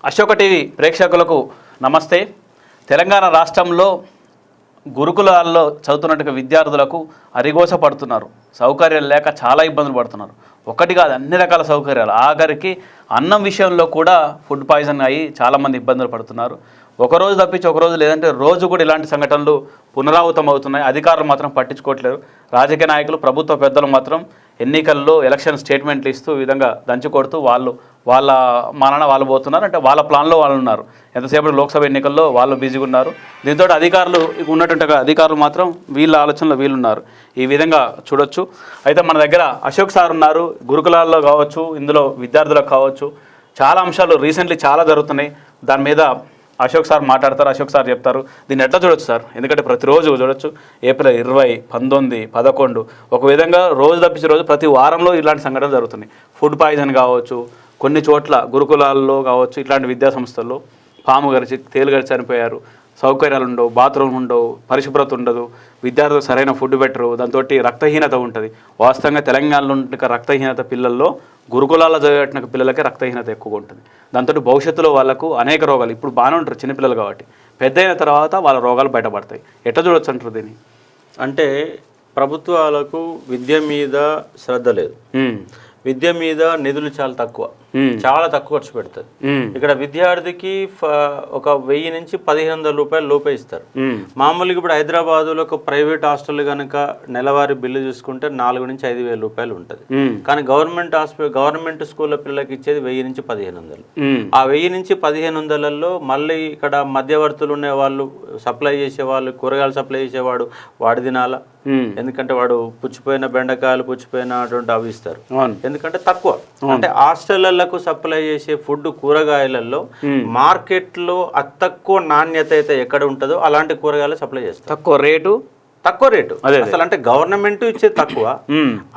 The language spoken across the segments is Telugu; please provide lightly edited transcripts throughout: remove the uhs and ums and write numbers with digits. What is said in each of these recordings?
అశోక టీవీ ప్రేక్షకులకు నమస్తే. తెలంగాణ రాష్ట్రంలో గురుకులాల్లో చదువుతున్నట్టుగా విద్యార్థులకు అరిగోస పడుతున్నారు. సౌకర్యాలు లేక చాలా ఇబ్బందులు పడుతున్నారు. ఒకటి కాదు, అన్ని రకాల సౌకర్యాలు. ఆఖరికి అన్నం విషయంలో కూడా ఫుడ్ పాయిజన్ అయ్యి చాలామంది ఇబ్బందులు పడుతున్నారు. ఒకరోజు తప్పించి ఒకరోజు లేదంటే రోజు కూడా ఇలాంటి సంఘటనలు పునరావృతం అవుతున్నాయి. అధికారులు మాత్రం పట్టించుకోవట్లేరు. రాజకీయ నాయకులు, ప్రభుత్వ పెద్దలు మాత్రం ఎన్నికల్లో ఎలక్షన్ స్టేట్మెంట్లు ఇస్తూ ఈ విధంగా దంచి కొడుతూ వాళ్ళ మానాన వాళ్ళు పోతున్నారు. అంటే వాళ్ళ ప్లాన్లో వాళ్ళు ఉన్నారు. ఎంతసేపు లోక్సభ ఎన్నికల్లో వాళ్ళు బిజీగా ఉన్నారు. దీంతో అధికారులు ఉన్నటువంటి అధికారులు మాత్రం వీళ్ళ ఆలోచనలో వీళ్ళున్నారు. ఈ విధంగా చూడొచ్చు. అయితే మన దగ్గర అశోక్ సార్ ఉన్నారు. గురుకులాల్లో కావచ్చు, ఇందులో విద్యార్థులకు కావచ్చు, చాలా అంశాలు రీసెంట్లీ చాలా జరుగుతున్నాయి. దాని మీద అశోక్ సార్ మాట్లాడతారు, అశోక్ సార్ చెప్తారు. దీన్ని ఎట్లా చూడొచ్చు సార్? ఎందుకంటే ప్రతిరోజు చూడొచ్చు. ఏప్రిల్ 20, 19, 11 ఒక విధంగా రోజు తప్పించి రోజు ప్రతి వారంలో ఇలాంటి సంఘటనలు జరుగుతున్నాయి. ఫుడ్ పాయిజన్ కావచ్చు, కొన్ని చోట్ల గురుకులాల్లో కావచ్చు, ఇట్లాంటి విద్యా సంస్థల్లో పాము గరిచి తేలు గరిచి చనిపోయారు. సౌకర్యాలు ఉండవు, బాత్రూమ్ ఉండవు, పరిశుభ్రత ఉండదు, విద్యార్థులకు సరైన ఫుడ్ పెట్టరు. దాంతో రక్తహీనత ఉంటుంది. వాస్తవంగా తెలంగాణలో ఉంటున్న రక్తహీనత పిల్లల్లో గురుకులాల్లో చదివేట పిల్లలకే రక్తహీనత ఎక్కువగా ఉంటుంది. దాంతో భవిష్యత్తులో వాళ్ళకు అనేక రోగాలు, ఇప్పుడు బాగానే ఉంటారు చిన్నపిల్లలు కాబట్టి, పెద్ద అయిన తర్వాత వాళ్ళ రోగాలు బయటపడతాయి. ఎట్లా చూడొచ్చు అంటారు దీన్ని? అంటే ప్రభుత్వాలకు విద్య మీద శ్రద్ధ లేదు. విద్య మీద నిధులు చాలా తక్కువ ఖర్చు పెడుతుంది. ఇక్కడ విద్యార్థికి ఒక 1000 నుంచి 1500 రూపాయలు లోపే ఇస్తారు. మామూలుగా ఇప్పుడు హైదరాబాద్లో ఒక ప్రైవేట్ హాస్టల్ కనుక నెలవారీ బిల్లు చూసుకుంటే 4 నుంచి 5,000 రూపాయలు ఉంటుంది. కానీ గవర్నమెంట్ స్కూళ్ళ పిల్లలకి ఇచ్చేది 1000 నుంచి 1500. ఆ 1000 నుంచి 1500లలో మళ్ళీ ఇక్కడ మధ్యవర్తులు ఉండే వాళ్ళు, సప్లై చేసేవాళ్ళు, కూరగాయలు సప్లై చేసేవాడు వాడి తినాల. ఎందుకంటే వాడు పుచ్చిపోయిన బెండకాయలు, పుచ్చిపోయినటువంటి అవి ఇస్తారు. ఎందుకంటే తక్కువ. అంటే హాస్టళ్లకు సప్లై చేసే ఫుడ్, కూరగాయలలో మార్కెట్లో అతి తక్కువ నాణ్యత అయితే ఎక్కడ ఉంటుందో అలాంటి కూరగాయలు సప్లై చేస్తారు. తక్కువ రేటు అసలు. అంటే గవర్నమెంట్ ఇచ్చే తక్కువ,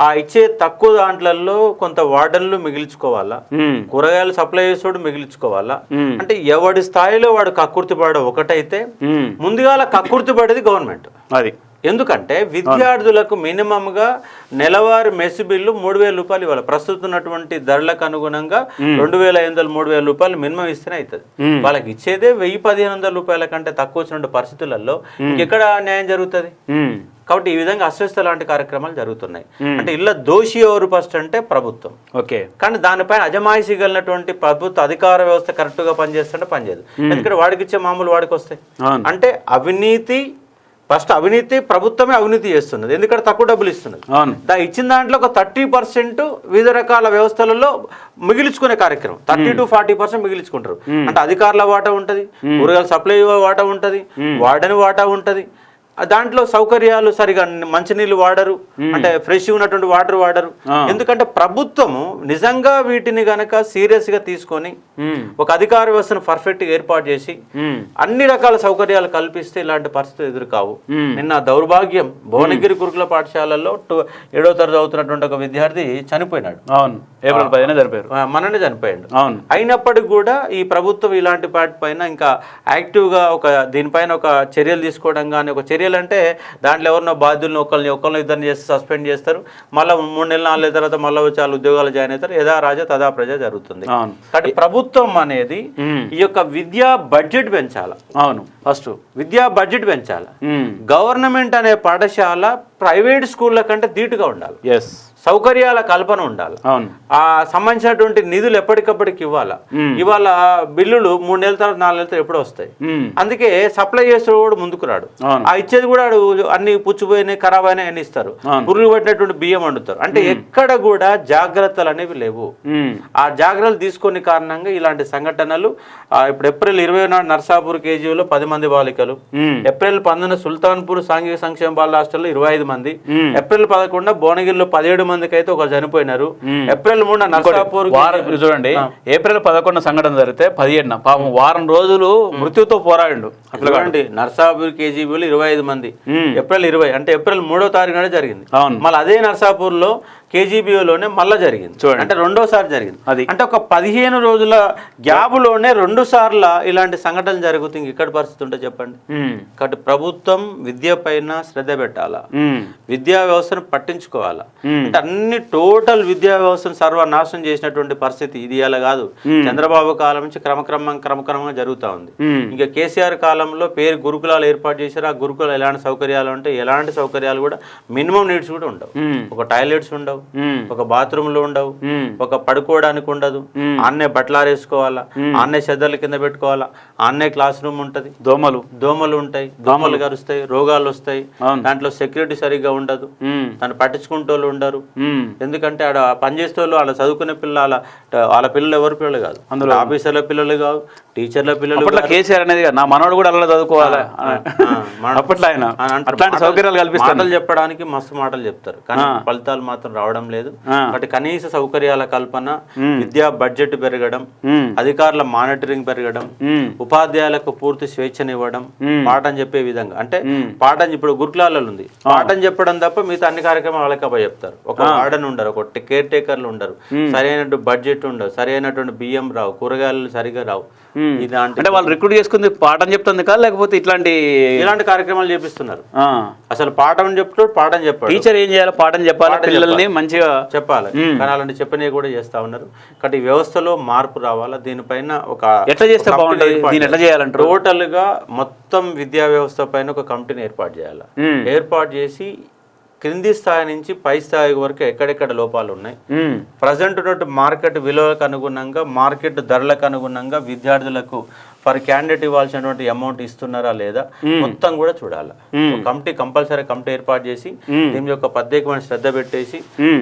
ఆ ఇచ్చే తక్కువ దాంట్లలో కొంత వార్డన్లు మిగిల్చుకోవాలా, కూరగాయలు సప్లై చేసేవాడు మిగిల్చుకోవాలా. అంటే ఎవడి స్థాయిలో వాడు కక్కుర్తి పడడం ఒకటైతే, ముందుగా కక్కుర్తి పడేది గవర్నమెంట్. అది ఎందుకంటే విద్యార్థులకు మినిమంగా నెలవారీ మెస్ బిల్లు 3,000 రూపాయలు ఇవ్వాలి. ప్రస్తుతం ఉన్నటువంటి ధరలకు అనుగుణంగా 2,500, 3,000 రూపాయలు మినిమం ఇస్తేనే అవుతుంది. వాళ్ళకి ఇచ్చేదే 1,000-1,500 రూపాయల కంటే తక్కువ వచ్చిన పరిస్థితులలో ఎక్కడ న్యాయం జరుగుతుంది? కాబట్టి ఈ విధంగా అస్వస్థ లాంటి కార్యక్రమాలు జరుగుతున్నాయి. అంటే ఇలా దోషి ఎవరు ఫస్ట్ అంటే ప్రభుత్వం. ఓకే, కానీ దానిపైన అజమాయిషీ కలిగినటువంటి ప్రభుత్వ అధికార వ్యవస్థ కరెక్ట్ గా పనిచేస్తుంటే పనిచేయదు. ఎందుకంటే వాడికి ఇచ్చే మామూలు వాడికి వస్తాయి. అంటే అవినీతి ప్రభుత్వమే అవినీతి చేస్తున్నది. ఎందుకంటే తక్కువ డబ్బులు ఇస్తున్నది. ఇచ్చిన దాంట్లో ఒక 30% వివిధ రకాల వ్యవస్థలలో మిగిల్చుకునే కార్యక్రమం. 30-40% మిగిల్చుకుంటారు. అంటే అధికారుల వాటా ఉంటుంది, కూరగాయల సప్లై వాటా ఉంటుంది, వార్డెన్ వాటా ఉంటుంది. దాంట్లో సౌకర్యాలు సరిగా మంచినీళ్ళు వాడరు, అంటే ఫ్రెష్ ఉన్నటువంటి వాటర్ వాడరు. ఎందుకంటే ప్రభుత్వము నిజంగా వీటిని గనక సీరియస్ గా తీసుకొని ఒక అధికార వ్యవస్థను పర్ఫెక్ట్ గా ఏర్పాటు చేసి అన్ని రకాల సౌకర్యాలు కల్పిస్తే ఇలాంటి పరిస్థితులు ఎదురు కావు. నిన్న దౌర్భాగ్యం, భువనగిరి గురుకుల పాఠశాలలో 7వ తరగతి చదువుతున్నటువంటి ఒక విద్యార్థి చనిపోయినాడు. ఏప్రిల్ 10న చనిపోయారు, మననే చనిపోయాడు. అయినప్పటికీ కూడా ఈ ప్రభుత్వం ఇలాంటి వాటి పైన ఇంకా యాక్టివ్ గా దీనిపైన ఒక చర్యలు తీసుకోవడం కానీ, ఒక చర్యలు అంటే దాంట్లో ఎవరినో బాధ్యులను ఒకళ్ళని ఇద్దరిని చేస్తే సస్పెండ్ చేస్తారు. మళ్ళీ 3 నెలలు 4 నెలల తర్వాత మళ్ళీ వచ్చి వాళ్ళు ఉద్యోగాలు జాయిన్ అవుతారు. యథా రాజా తదా ప్రజ జరుగుతుంది. కాబట్టి ప్రభుత్వం అనేది ఈ యొక్క విద్యా బడ్జెట్ పెంచాలి. ఫస్ట్ విద్యా బడ్జెట్ పెంచాలి. గవర్నమెంట్ అనే పాఠశాల ప్రైవేట్ స్కూళ్ళ కంటే ధీటుగా ఉండాలి. సౌకర్యాల కల్పన ఉండాలి. ఆ సంబంధించినటువంటి నిధులు ఎప్పటికప్పటికి ఇవ్వాలా. ఇవాళ బిల్లులు 3 నెలల తర్వాత 4 నెలల తర్వాత ఎప్పుడు వస్తాయి. అందుకే సప్లై చేసేవాడు కూడా ముందుకు రాడు. ఆ ఇచ్చేది కూడా అన్ని పుచ్చిపోయినాయి, ఖరాబ్ అయినాయి అని ఇస్తారు. పురుగులు పట్టినటువంటి బియ్యం వండుతారు. అంటే ఎక్కడ కూడా జాగ్రత్తలు అనేవి లేవు. ఆ జాగ్రత్తలు తీసుకునే కారణంగా ఇలాంటి సంఘటనలు. ఇప్పుడు ఏప్రిల్ 20 నాడు నర్సాపూర్ కేజీలో 10 మంది బాలికలు, ఏప్రిల్ 19 సుల్తాన్పూర్ సాంఘిక సంక్షేమ బాల హాస్టల్లో 25 మంది, ఏప్రిల్ 11 భువనగిరిలో 17 మందికి అయితే ఒకరు చనిపోయినారు. ఏప్రిల్ 3 నర్సాపూర్ చూడండి, ఏప్రిల్ 11 సంఘటన జరిగితే 17 పాపం వారం రోజులు మృత్యుతో పోరాడిండు. అట్లా నర్సాపూర్ కేజీబీలో 25 మంది, ఏప్రిల్ 20 అంటే ఏప్రిల్ 3వ తారీఖు నాడే జరిగింది. మళ్ళీ అదే నర్సాపూర్ లో కేజీబీలోనే మళ్ళా జరిగింది. చూడండి. అంటే రెండోసారి జరిగింది. అది అంటే ఒక 15 రోజుల గ్యాప్లోనే 2 సార్లు ఇలాంటి సంఘటనలు జరుగుతుంది. ఇక్కడ పరిస్థితి ఉంటే చెప్పండి. కాబట్టి ప్రభుత్వం విద్య పైన శ్రద్ధ పెట్టాలా, విద్యా వ్యవస్థను పట్టించుకోవాలా. అంటే అన్ని టోటల్ విద్యా వ్యవస్థను సర్వనాశనం చేసినటువంటి పరిస్థితి ఇది ఇలా కాదు. చంద్రబాబు కాలం నుంచి క్రమక్రమంగా జరుగుతూ ఉంది. ఇంకా కేసీఆర్ కాలంలో పేరు గురుకులాలు ఏర్పాటు చేశారు. ఆ గురుకులాలు ఎలాంటి సౌకర్యాలు ఉంటాయి, ఎలాంటి సౌకర్యాలు కూడా మినిమం నీడ్స్ కూడా ఉండవు. ఒక టాయిలెట్స్ ఉండవు, ఒక బాత్రూమ్లు ఉండవు, ఒక పడుకోవడానికి ఉండదు, ఆన్నే బట్టలారేసుకోవాలా, ఆన్నే చెద్దల కింద పెట్టుకోవాలా, ఆన్నే క్లాస్ రూమ్ ఉంటది, దోమలు ఉంటాయి, దోమలు కరుస్తాయి, రోగాలు వస్తాయి. దాంట్లో సెక్యూరిటీ సరిగ్గా ఉండదు, దాన్ని పట్టించుకుంటూ ఉండరు. ఎందుకంటే ఆడ పనిచేసే వాళ్ళు, వాళ్ళ చదువుకునే వాళ్ళ పిల్లలు ఎవరి పిల్లలు కాదు, అందులో ఆఫీసర్ల పిల్లలు కాదు, టీచర్ల పిల్లలు. కేసీఆర్ అనేది నా మనోడు కూడా అలా చదువుకోవాలి అప్పట్లో ఆయన అట్లాంటి సౌకర్యాలు కల్పిస్తారు. మాటలు చెప్పడానికి మస్తు మాటలు చెప్తారు, కానీ ఫలితాలు మాత్రం రావడం లేదు. కాబట్టి కనీస సౌకర్యాల కల్పన, విద్యా బడ్జెట్ పెరగడం, అధికారుల మానిటరింగ్ పెరగడం, ఉపాధ్యాయులకు పూర్తి స్వేచ్ఛనివ్వడం, పాఠం చెప్పే విధంగా. అంటే పాఠం ఇప్పుడు గురుకులాలలో ఉంది, పాఠం చెప్పడం తప్ప మిగతా అన్ని కార్యక్రమాలు వాళ్ళకి చెప్తారు. ఒక వార్డెన్ ఉండరు, ఒక కేర్ టేకర్లు ఉండరు, సరైనటువంటి బడ్జెట్ ఉండదు, సరైనటువంటి బియ్యం రావు, కూరగాయలు సరిగా రావు. అంటే వాళ్ళు రిక్రూట్ చేసుకుంది పాఠం చెప్తుంది కాదు, లేకపోతే ఇలాంటి కార్యక్రమాలు చేపిస్తున్నారు. అసలు పాఠం చెప్తాడు, పాఠం చెప్పాడు. టీచర్ ఏం చేయాలి? పాఠం చెప్పాలి, పిల్లల్ని మంచిగా చెప్పాలి. కానీ అలాంటి చెప్పినవి కూడా చేస్తా ఉన్నారు. కాబట్టి ఈ వ్యవస్థలో మార్పు రావాలా. దీనిపైన ఒక ఎట్లా చేస్తే బాగుంటుంది, దీన్ని ఎట్లా చేయాలంటారు? టోటల్ గా మొత్తం విద్యా వ్యవస్థ పైన ఒక కమిటీని ఏర్పాటు చేయాలి. ఏర్పాటు చేసి క్రింది స్థాయి నుంచి పై స్థాయి వరకు ఎక్కడెక్కడ లోపాలు ఉన్నాయి, ప్రజెంట్ ఉన్నట్టు మార్కెట్ విలువలకు అనుగుణంగా, మార్కెట్ ధరలకు అనుగుణంగా విద్యార్థులకు ఫర్ క్యాండిడేట్ ఇవ్వాల్సినటువంటి అమౌంట్ ఇస్తున్నారా లేదా మొత్తం కూడా చూడాలి. కమిటీ కంపల్సరీ కమిటీ ఏర్పాటు చేసి దీని యొక్క ప్రత్యేకమైన శ్రద్ధ పెట్టేసి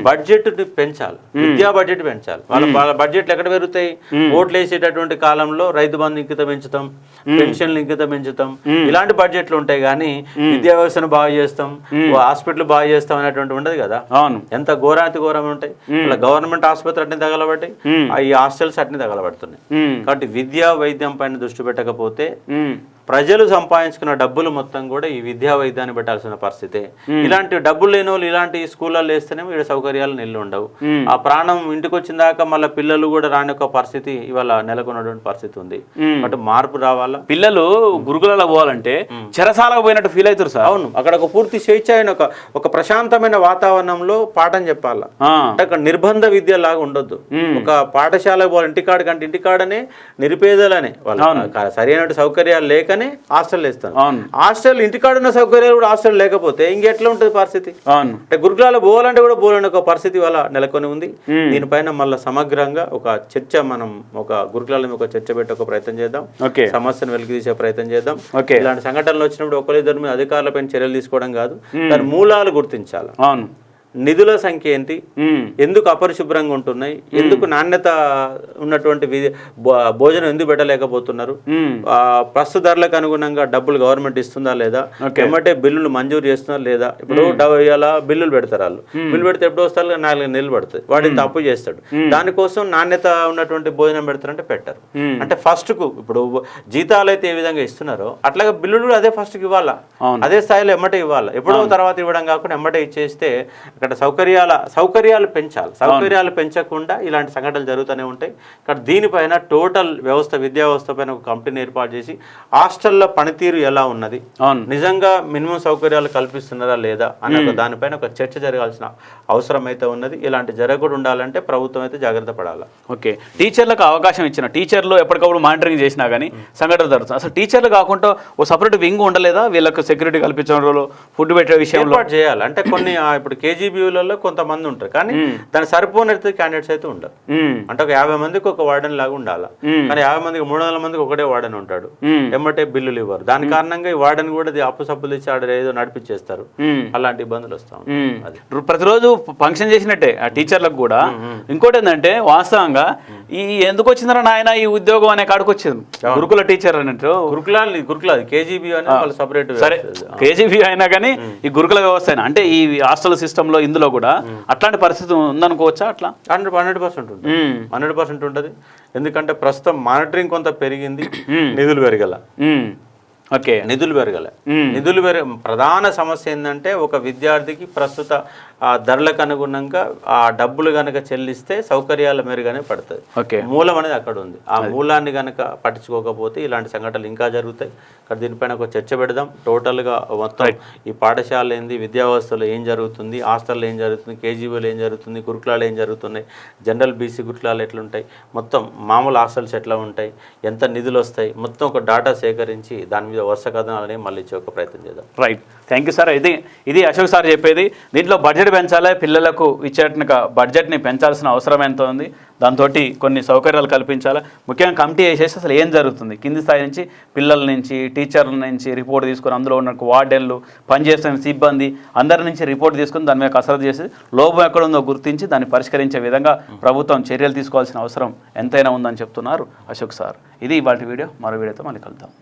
బడ్జెట్ పెంచాలి, విద్యా బడ్జెట్ పెంచాలి. వాళ్ళ బడ్జెట్లు ఎక్కడ పెరుగుతాయి? ఓట్లు వేసేటటువంటి కాలంలో రైతు బంధు ఇంకిత పెంచుతాం, పెన్షన్లు ఇంకిత పెంచుతాం, ఇలాంటి బడ్జెట్లు ఉంటాయి. కానీ విద్యా వ్యవస్థను బాగా చేస్తాం, హాస్పిటల్ బాగా చేస్తాం అనేటువంటి ఉండదు కదా. ఎంత ఘోరం ఉంటాయి. ఇలా గవర్నమెంట్ ఆసుపత్రి అట్నే తగలబడ్డాయి, ఈ హాస్టల్స్ అట్నే తగలబడుతున్నాయి. కాబట్టి విద్యా వైద్యం పైన దృష్టి పెట్టకపోతే ప్రజలు సంపాదించుకున్న డబ్బులు మొత్తం కూడా ఈ విద్యా వైద్యాన్ని పెట్టాల్సిన పరిస్థితి. ఇలాంటి డబ్బులు లేని వాళ్ళు ఇలాంటి స్కూళ్ళల్లో వేస్తేనే వీళ్ళ సౌకర్యాలు నిల్లు ఉండవు. ఆ ప్రాణం ఇంటికి వచ్చిన దాకా మళ్ళీ పిల్లలు కూడా రాని ఒక పరిస్థితి ఇవాళ నెలకొన్నటువంటి పరిస్థితి ఉంది. బట్ మార్పు రావాలా. పిల్లలు గురుకులలో పోవాలంటే చెరసాలకు పోయినట్టు ఫీల్ అవుతారు సార్. అవును, అక్కడ ఒక పూర్తి స్వేచ్ఛ అయిన ఒక ప్రశాంతమైన వాతావరణంలో పాఠం చెప్పాలా. అంటే అక్కడ నిర్బంధ విద్య లాగా ఉండొద్దు. ఒక పాఠశాల పోవాలి, ఇంటికాడ కంటే ఇంటికాడనే నిరుపేదలనే వాళ్ళు సరైన సౌకర్యాలు లేక హాస్టల్ వేస్తాను. హాస్టల్ ఇంటికాడ ఉన్న సౌకర్యాలు కూడా హాస్టల్ లేకపోతే ఇంకెట్లా ఉంటుంది పరిస్థితి? అంటే గురుకులాలు పోవాలంటే కూడా పోలేని ఒక పరిస్థితి వల్ల నెలకొని ఉంది. దీనిపైన మళ్ళీ సమగ్రంగా ఒక చర్చ, మనం ఒక గురుకులాల ఒక చర్చ పెట్టి ఒక ప్రయత్నం చేద్దాం, సమస్యను వెలికి తీసే ప్రయత్నం చేద్దాం. ఇలాంటి సంఘటనలు వచ్చినప్పుడు ఒకరిద్దరి మీద అధికారులపైన చర్యలు తీసుకోవడం కాదు, దాని మూలాలు గుర్తించాలి. నిధుల సంఖ్య ఏంటి, ఎందుకు అపరిశుభ్రంగా ఉంటున్నాయి, ఎందుకు నాణ్యత ఉన్నటువంటి భోజనం ఎందుకు పెట్టలేకపోతున్నారు, ప్రస్తుత ధరలకు అనుగుణంగా డబ్బులు గవర్నమెంట్ ఇస్తుందా లేదా, ఏమంటే బిల్లులు మంజూరు చేస్తున్నారు లేదా. ఇప్పుడు ఇలా బిల్లులు పెడతారు, వాళ్ళు బిల్లు పెడితే ఎప్పుడు వస్తారు? 4 నెలలు పడుతుంది. వాడిని తప్పు చేస్తాడు. దానికోసం నాణ్యత ఉన్నటువంటి భోజనం పెడతారంటే పెట్టరు. అంటే ఫస్ట్ కు ఇప్పుడు జీతాలు అయితే ఏ విధంగా ఇస్తున్నారో అట్లాగే బిల్లులు కూడా అదే ఫస్ట్ కు ఇవ్వాలా, అదే స్థాయిలో ఎమ్మటే ఇవ్వాలి. ఎప్పుడో తర్వాత ఇవ్వడం కాకుండా ఎమ్మటే ఇచ్చేస్తే అక్కడ సౌకర్యాలు పెంచాలి. సౌకర్యాలు పెంచకుండా ఇలాంటి సంఘటనలు జరుగుతూనే ఉంటాయి. ఇక్కడ దీనిపైన టోటల్ వ్యవస్థ, విద్యా వ్యవస్థ పైన ఒక కమిటీని ఏర్పాటు చేసి హాస్టల్లో పనితీరు ఎలా ఉన్నది, నిజంగా మినిమం సౌకర్యాలు కల్పిస్తున్నారా లేదా అనే దానిపైన ఒక చర్చ జరగాల్సిన అవసరం అయితే ఉన్నది. ఇలాంటి జరగకుండా ఉండాలంటే ప్రభుత్వం అయితే జాగ్రత్త పడాలి. ఓకే, టీచర్లకు అవకాశం ఇచ్చిన, టీచర్లు ఎప్పటికప్పుడు మానిటరింగ్ చేసినా కానీ సంఘటన జరుగుతుంది. అసలు టీచర్లు కాకుండా ఓ సపరేట్ వింగ్ ఉండలేదా వీళ్ళకి సెక్యూరిటీ కల్పించడంలో, ఫుడ్ పెట్టే విషయంలో ఏర్పాటు చేయాలి? అంటే కొన్ని ఇప్పుడు కేజీబీలలో కొంతమంది ఉంటారు, కానీ దాని సరిపోయిన క్యాండిడేట్స్ అయితే ఉండరు. అంటే ఒక 50 మందికి ఒక వార్డెన్ లాగా ఉండాలి, కానీ 50 మందికి 300 మందికి ఒకటే వార్డెన్ ఉంటాడు, ఎమ్మటే బిల్లులు ఇవ్వరు. దాని కారణంగా ఈ వార్డెన్ కూడా అప్పు సప్పులు ఇచ్చి ఆడ ఏదో నడిపించేస్తారు. అలాంటి ఇబ్బందులు వస్తాం. ప్రతిరోజు ఫంక్షన్ చేసినట్టే ఆ టీచర్లకు కూడా. ఇంకోటి ఏంటంటే వాస్తవంగా ఈ ఎందుకు వచ్చిందరా నాయన ఈ ఉద్యోగం అనే కాడికి వచ్చింది గురుకుల టీచర్ అన్నట్టు. గురుకుల కేజీబీ అని వాళ్ళు సపరేట్. సరే, కేజీబీ అయినా కానీ ఈ గురుకుల వ్యవస్థ అయినా, అంటే ఈ హాస్టల్ సిస్టమ్ లో ఇందులో కూడా అట్లాంటి పరిస్థితి ఉందనుకోవచ్చా? అట్లా 100% ఉంటుంది, 100% ఉంటుంది. ఎందుకంటే ప్రస్తుతం మానిటరింగ్ కొంత పెరిగింది, నిధులు పెరగల. నిధులు పెరగలే. ప్రధాన సమస్య ఏంటంటే ఒక విద్యార్థికి ప్రస్తుత ఆ ధరలకు అనుగుణంగా ఆ డబ్బులు కనుక చెల్లిస్తే సౌకర్యాల మెరుగానే పడుతుంది. ఓకే, మూలం అనేది అక్కడ ఉంది. ఆ మూలాన్ని కనుక పట్టించుకోకపోతే ఇలాంటి సంఘటనలు ఇంకా జరుగుతాయి. ఇక్కడ దీనిపైన ఒక చర్చ పెడదాం. టోటల్గా మొత్తం ఈ పాఠశాల ఏంది, విద్యా వ్యవస్థలో ఏం జరుగుతుంది, హాస్టల్లో ఏం జరుగుతుంది, కేజీబీలో ఏం జరుగుతుంది, గురుకులాలు ఏం జరుగుతున్నాయి, జనరల్ బీసీ గురుకులాలు ఎట్లుంటాయి, మొత్తం మామూలు హాస్టల్స్ ఎట్లా ఉంటాయి, ఎంత నిధులు వస్తాయి, మొత్తం ఒక డాటా సేకరించి దాని మీద వరుస కథనాలని మళ్ళీ ఇచ్చే ఒక ప్రయత్నం చేద్దాం. Right, thank you sir. ఇది అశోక్ సార్ చెప్పేది. దీంట్లో బడ్జెట్ పెంచాలి, పిల్లలకు ఇచ్చేట బడ్జెట్ని పెంచాల్సిన అవసరం ఎంత ఉంది, దాంతో కొన్ని సౌకర్యాలు కల్పించాలి. ముఖ్యంగా కమిటీ వేసేసి అసలు ఏం జరుగుతుంది, కింది స్థాయి నుంచి పిల్లల నుంచి టీచర్ల నుంచి రిపోర్ట్ తీసుకొని, అందులో ఉన్న వార్డెన్లు, పనిచేస్తున్న సిబ్బంది అందరి నుంచి రిపోర్ట్ తీసుకుని దాని మీద కసరత్తు చేసి లోపం ఎక్కడ ఉందో గుర్తించి దాన్ని పరిష్కరించే విధంగా ప్రభుత్వం చర్యలు తీసుకోవాల్సిన అవసరం ఎంతైనా ఉందని చెప్తున్నారు అశోక్ సార్. ఇది ఇవాళ వీడియో. మరో వీడియోతో మళ్ళీ కలుద్దాం.